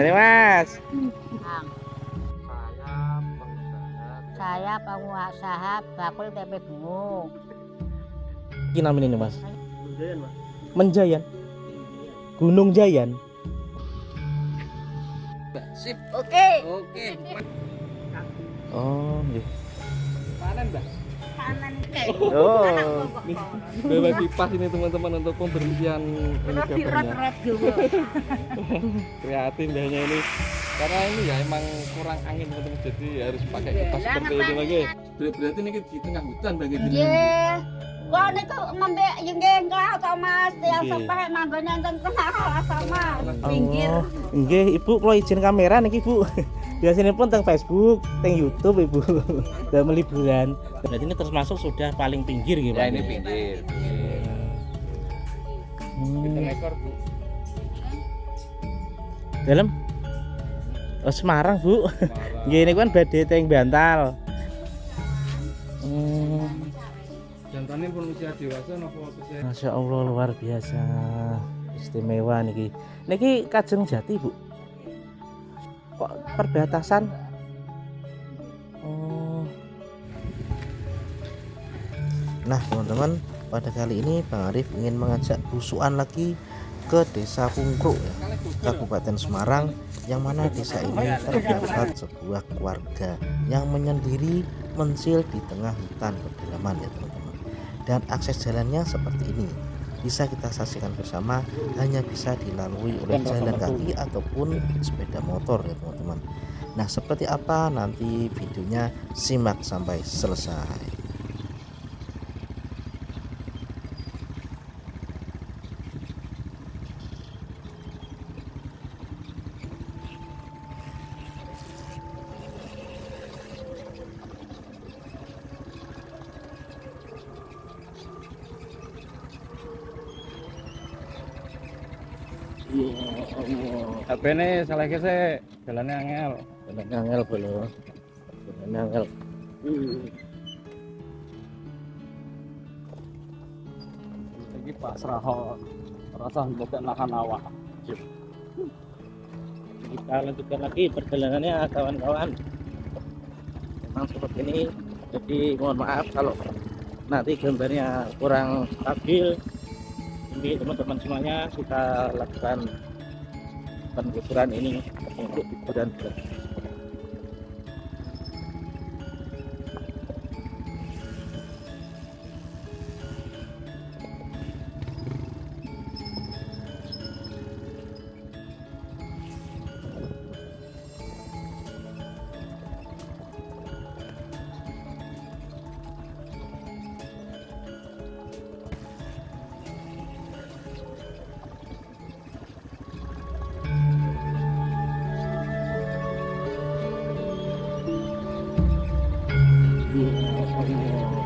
Dari Mas. Ang saya pengusaha bakul tempe bungu. Ini namanya ini Mas. Menjayan. Gunung Jayan. Sip. Oke. Oke. Oh, nggih. Panen, Mbak. Kanan ke. Oh. Ini lagi pas ini teman-teman untuk pembersihan ini gambarnya. Rat juga. Prihatin dahnya ini. Karena ini ya emang kurang angin teman-teman, jadi harus pakai kipas seperti ini lagi. Berarti ini di tengah hutan bagi ini. Nggih. Wah niku ngombe nggih engkau to Mas, yang Nggih. sampai manggone enten kenal sama pinggir. Oh, nggih, Ibu kalau izin kamera niki, Bu. Biasanya pun teng Facebook, teng YouTube, Ibu. Damel liburan. Berarti ini termasuk sudah paling pinggir gitu, Ya Pak? ini pinggir. Kita ekor, Bu. Dalam? Oh, Semarang, Bu. Nggih, ini kan badhe teng Bantal. Jantannya pun usia dewasa nopo usia. Masya Allah, luar biasa. Istimewa niki. Niki Kajeng Jati, Bu. Kok perbatasan? Oh. Nah, teman-teman, pada kali ini Bang Arif ingin mengajak busukan lagi ke Desa Pungkruk ya, Kabupaten Semarang, yang mana desa ini terdapat sebuah keluarga yang menyendiri mencil di tengah hutan pedalaman ya teman-teman. Dan akses jalannya seperti ini, bisa kita saksikan bersama, hanya bisa dilalui oleh jalan kaki ataupun sepeda motor ya teman-teman. Nah, seperti apa nanti videonya, simak sampai selesai. HP ini salah kese jalannya angel. Jalannya angel belum. Jalannya angel. Lagi pasrah rasa mbok nahan awak. Kita lanjutkan lagi perjalanannya kawan-kawan. Memang seperti ini, jadi mohon maaf kalau nanti gambarnya kurang stabil. Ini teman-teman semuanya kita lakukan penelusuran ini untuk hiburan.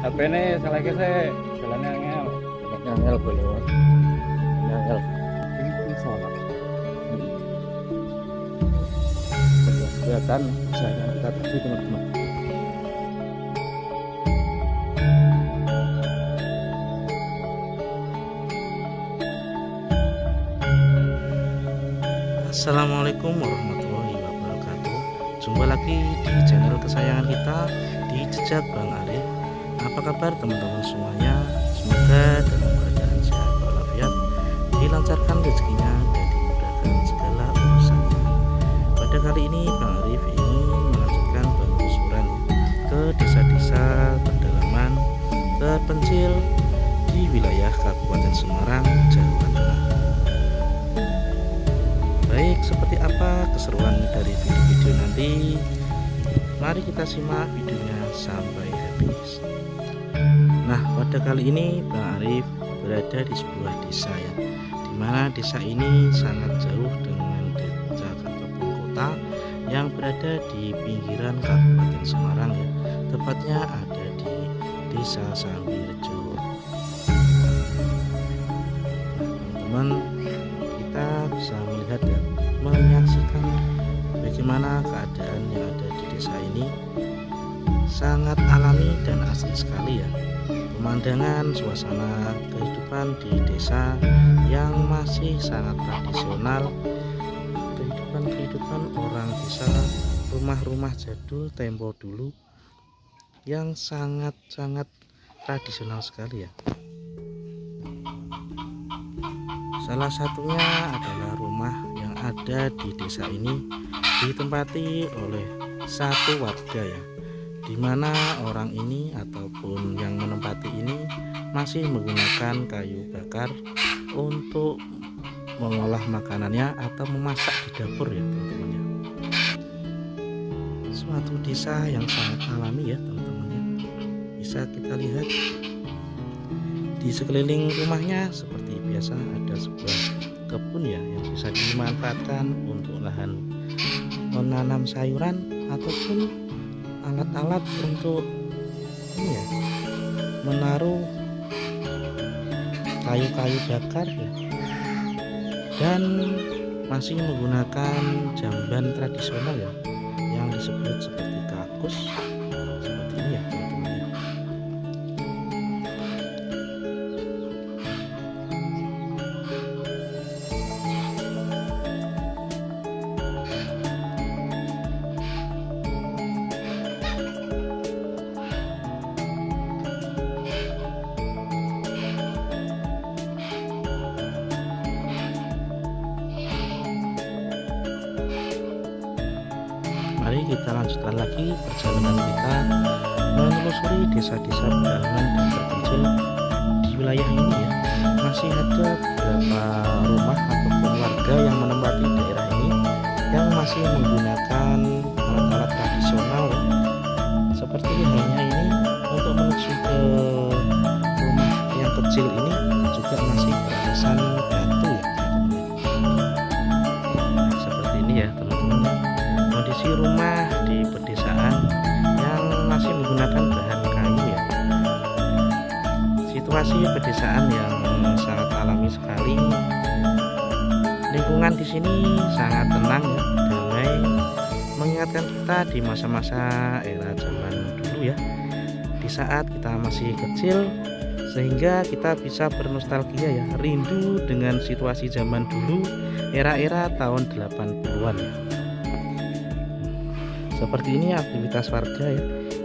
HP ini salah kese jalannya angel. Jalannya angel belum. Jalannya angel. Ini salah. Kelihatan saya kita tuju teman-teman. Assalamualaikum warahmatullahi wabarakatuh. Jumpa lagi di channel kesayangan kita, di Jejak Bang Arif. Apa kabar teman-teman semuanya? Semoga dalam keadaan sehat walafiat, dilancarkan rezekinya dan dimudahkan segala urusannya. Pada kali ini Bang Arif ingin melanjutkan penelusuran ke desa-desa pedalaman terpencil di wilayah Kabupaten Semarang, Jawa Tengah. Baik, seperti apa keseruan dari video-video nanti? Mari kita simak videonya sampai habis. Nah, pada kali ini Bang Arif berada di sebuah desa ya, dimana desa ini sangat jauh dengan desa ataupun kota yang berada di pinggiran Kabupaten Semarang ya. Tepatnya ada di Desa Sambirjo. Teman-teman, kita bisa melihat dan menyaksikan bagaimana keadaan yang ada di desa ini, sangat alami dan asli sekali ya. Pemandangan suasana kehidupan di desa yang masih sangat tradisional, kehidupan kehidupan orang desa, rumah-rumah jadul tempo dulu yang sangat-sangat tradisional sekali ya. Salah satunya adalah rumah yang ada di desa ini ditempati oleh satu warga ya, dimana orang ini ataupun yang menempati ini masih menggunakan kayu bakar untuk mengolah makanannya atau memasak di dapur ya teman-teman ya. Suatu desa yang sangat alami ya teman-teman ya. Bisa kita lihat di sekeliling rumahnya seperti biasa ada sebuah kebun ya yang bisa dimanfaatkan untuk lahan menanam sayuran ataupun alat-alat untuk ini ya, menaruh kayu-kayu bakar ya, dan masih menggunakan jamban tradisional ya yang disebut seperti kakus seperti ini ya teman-teman ya. Mari kita lanjutkan lagi perjalanan kita menelusuri desa-desa pedalaman dan terpencil di wilayah ini ya. Masih ada beberapa rumah ataupun warga yang menempati daerah ini yang masih menggunakan alat-alat tradisional ya. Seperti halnya ini untuk menuju ke rumah yang kecil ini juga masih beralasan batu ya teman-teman. Nah, seperti ini ya teman-teman, kondisi rumah di pedesaan yang masih menggunakan bahan kayu ya. Situasi pedesaan yang sangat alami sekali. Lingkungan di sini sangat tenang ya, damai, mengingatkan kita di masa-masa era zaman dulu ya. Di saat kita masih kecil sehingga kita bisa bernostalgia ya, rindu dengan situasi zaman dulu, era-era tahun 80-an ya. Seperti ini aktivitas warga ya.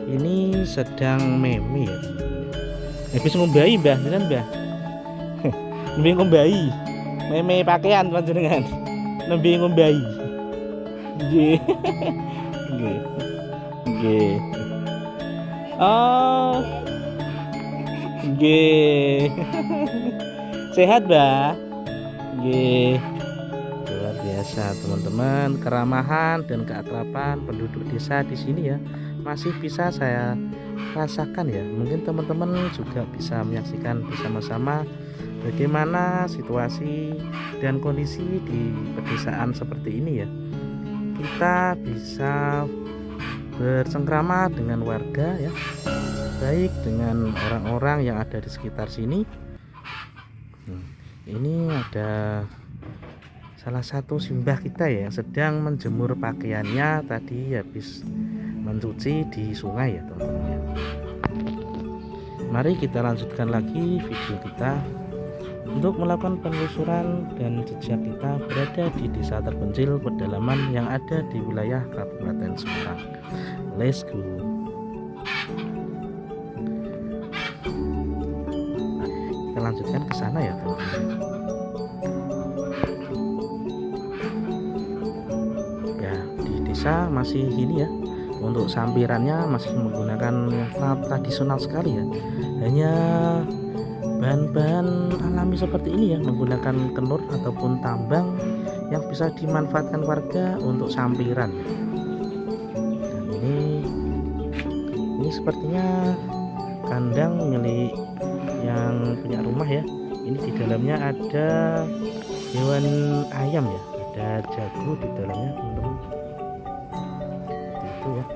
Ini sedang meme ya. Habis ngombai mbah, beneran mbah. Nembe ngombai. Meme pakaian panjenengan. Nembe ngombai. Nggih. Nggih. Nggih. Oh. Nggih. Sehat, Mbah? Nggih. Luar biasa teman-teman, keramahan dan keakraban penduduk desa di sini ya masih bisa saya rasakan ya. Mungkin teman-teman juga bisa menyaksikan bersama-sama bagaimana situasi dan kondisi di pedesaan seperti ini ya. Kita bisa bersengkrama dengan warga ya, baik dengan orang-orang yang ada di sekitar sini. Ini ada salah satu simbah kita ya yang sedang menjemur pakaiannya tadi habis mencuci di sungai ya teman-teman ya. Mari kita lanjutkan lagi video kita untuk melakukan penelusuran dan jejak kita berada di desa terpencil pedalaman yang ada di wilayah Kabupaten Semarang. Let's go. Kita lanjutkan ke sana ya teman-teman. Masih gini ya, untuk sampirannya masih menggunakan yang sangat tradisional sekali ya, hanya bahan-bahan alami seperti ini ya, menggunakan kenur ataupun tambang yang bisa dimanfaatkan warga untuk sampiran. Dan ini sepertinya kandang milik yang punya rumah ya. Ini di dalamnya ada hewan ayam ya, ada jago di dalamnya teman-teman. Ya.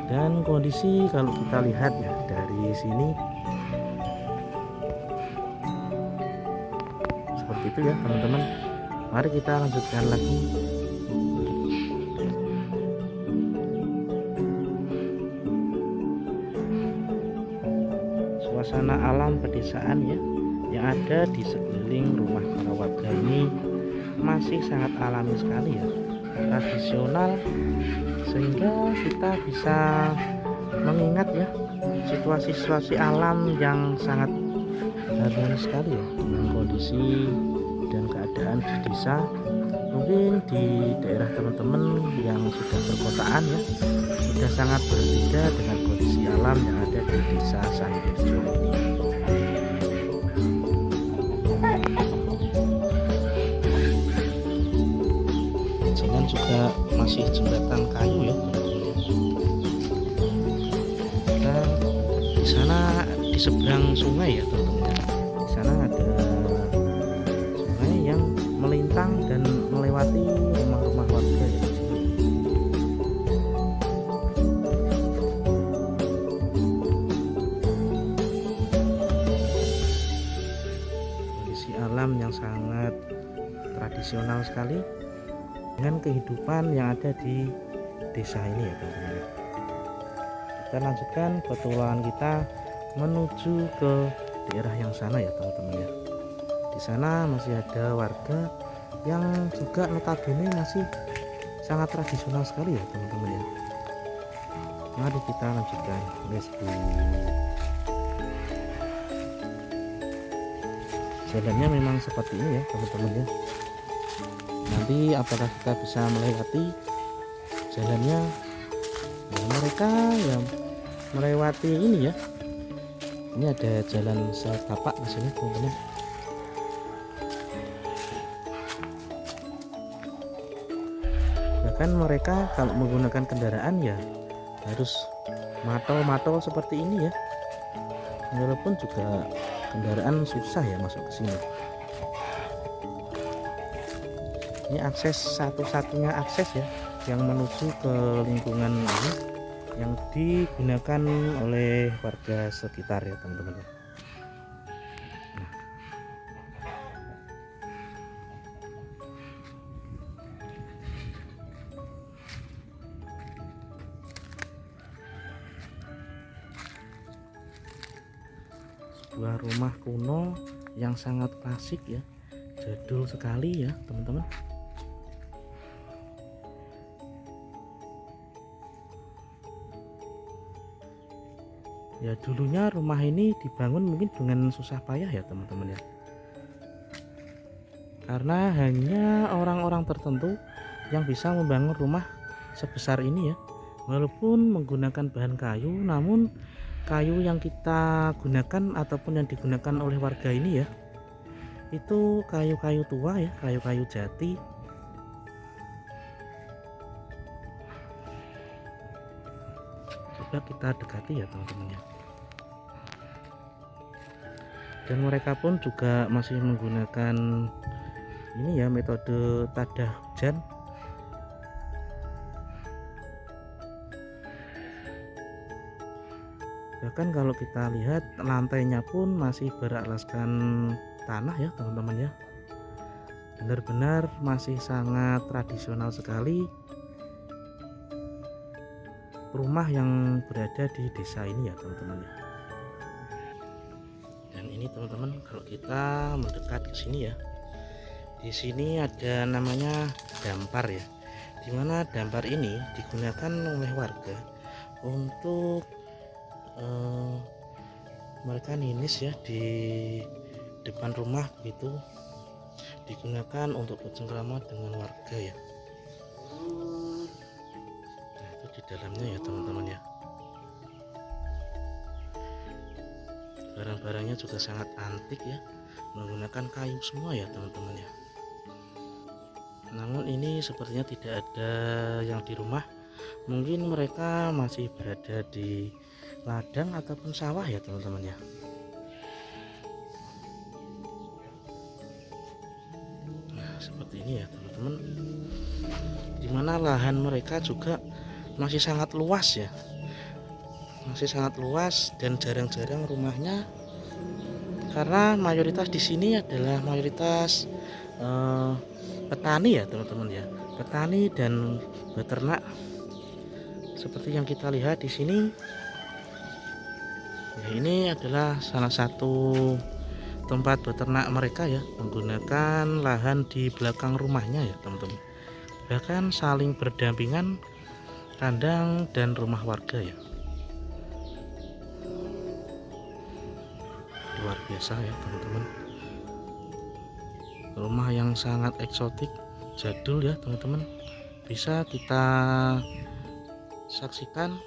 Dan kondisi kalau kita lihat ya dari sini seperti itu ya teman-teman. Mari kita lanjutkan lagi. Suasana alam pedesaan ya yang ada di sekeliling rumah para warga ini masih sangat alami sekali ya, tradisional, sehingga kita bisa mengingat ya situasi-situasi alam yang sangat harmonis sekali ya dengan kondisi dan keadaan di desa. Mungkin di daerah teman-teman yang sudah perkotaan ya sudah sangat berbeda dengan kondisi alam yang ada di desa Sanggirjo ini. Jangan juga masih jembatan kayu ya. Nah, di sana di seberang sungai ya teman-teman. Di sana ada sungai yang melintang dan melewati rumah-rumah warga ya. Kondisi alam yang sangat tradisional sekali dengan kehidupan yang ada di desa ini ya teman-teman. Kita lanjutkan petualangan kita menuju ke daerah yang sana ya teman-teman ya. Di sana masih ada warga yang juga notabene masih sangat tradisional sekali ya teman-teman ya. Mari kita lanjutkan, let's go. Jalannya memang seperti ini ya teman-teman ya. Nanti apakah kita bisa melewati jalannya? Nah, mereka yang melewati ini ya. Ini ada jalan setapak di sini teman-teman. Bahkan mereka kalau menggunakan kendaraan ya harus matol-matol seperti ini ya. Walaupun juga kendaraan susah ya masuk ke sini. Ini akses satu-satunya akses ya yang menuju ke lingkungan ini yang digunakan oleh warga sekitar ya teman-teman. Sebuah rumah kuno yang sangat klasik ya, jadul sekali ya teman-teman. Ya dulunya rumah ini dibangun mungkin dengan susah payah ya teman-teman ya, karena hanya orang-orang tertentu yang bisa membangun rumah sebesar ini ya. Walaupun menggunakan bahan kayu, namun kayu yang kita gunakan ataupun yang digunakan oleh warga ini ya itu kayu-kayu tua ya, kayu-kayu jati. Coba kita dekati ya teman-teman ya. Dan mereka pun juga masih menggunakan ini ya, metode tadah hujan. Bahkan kalau kita lihat lantainya pun masih beralaskan tanah ya teman-teman ya. Benar-benar masih sangat tradisional sekali rumah yang berada di desa ini ya teman-teman ya. Dan ini teman-teman kalau kita mendekat ke sini ya, di sini ada namanya dampar ya, dimana dampar ini digunakan oleh warga untuk mereka ninis ya di depan rumah, begitu digunakan untuk bercengkrama dengan warga ya. Nah, itu di dalamnya ya teman-teman ya. Barang-barangnya juga sangat antik ya, menggunakan kayu semua ya teman-teman ya. Namun ini sepertinya tidak ada yang di rumah, mungkin mereka masih berada di ladang ataupun sawah ya teman-teman ya. Nah seperti ini ya teman-teman, dimana lahan mereka juga masih sangat luas ya, masih sangat luas dan jarang-jarang rumahnya, karena mayoritas di sini adalah mayoritas petani ya teman-teman ya, petani dan beternak. Seperti yang kita lihat di sini ya, ini adalah salah satu tempat beternak mereka ya, menggunakan lahan di belakang rumahnya ya teman-teman. Bahkan saling berdampingan kandang dan rumah warga ya. Luar biasa ya teman-teman. Rumah yang sangat eksotik, jadul ya teman-teman. Bisa kita saksikan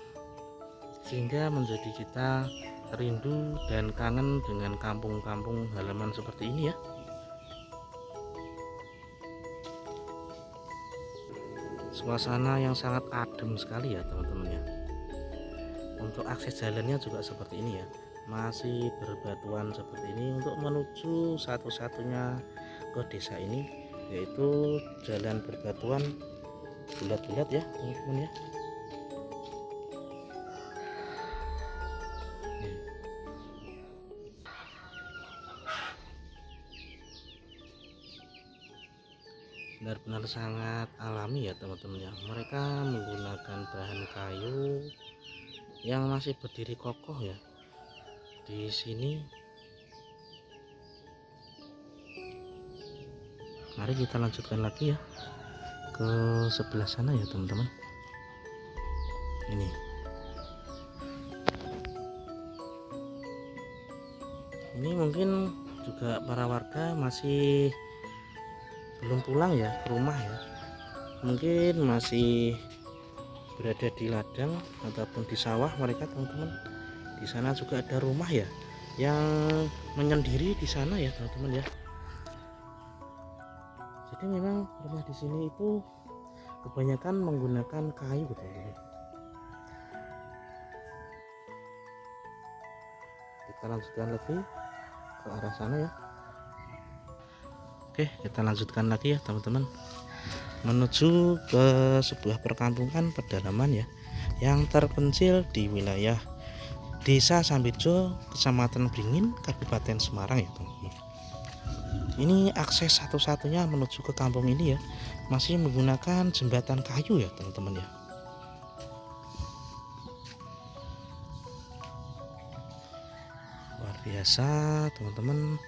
sehingga menjadi kita rindu dan kangen dengan kampung-kampung halaman seperti ini ya. Suasana yang sangat adem sekali ya teman-teman ya. Untuk akses jalannya juga seperti ini ya, masih berbatuan seperti ini untuk menuju satu-satunya ke desa ini, yaitu jalan berbatuan bulat-bulat ya teman-teman ya. Benar-benar sangat alami ya teman-teman ya. Mereka menggunakan bahan kayu yang masih berdiri kokoh ya di sini. Mari kita lanjutkan lagi ya ke sebelah sana ya teman-teman. Ini mungkin juga para warga masih belum pulang ya ke rumah ya, mungkin masih berada di ladang ataupun di sawah mereka teman-teman. Di sana juga ada rumah ya yang menyendiri di sana ya teman-teman ya. Jadi memang rumah di sini itu kebanyakan menggunakan kayu teman-teman. Kita lanjutkan lagi ke arah sana ya. Oke, kita lanjutkan lagi ya teman-teman, menuju ke sebuah perkampungan pedalaman ya yang terpencil di wilayah Desa Sambirjo, Kecamatan Beringin, Kabupaten Semarang ya teman-teman. Ini akses satu-satunya menuju ke kampung ini ya, masih menggunakan jembatan kayu ya teman-teman ya. Luar biasa teman-teman.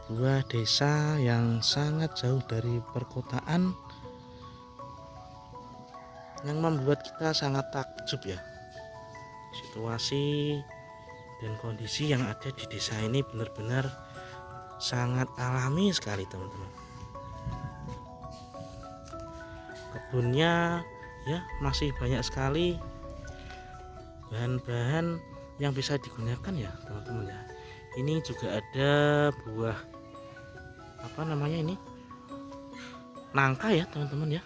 Sebuah desa yang sangat jauh dari perkotaan yang membuat kita sangat takjub ya. Situasi dan kondisi yang ada di desa ini benar-benar sangat alami sekali teman-teman. Kebunnya ya masih banyak sekali bahan-bahan yang bisa digunakan ya teman-teman ya. Ini juga ada buah apa namanya ini, nangka ya teman-teman ya.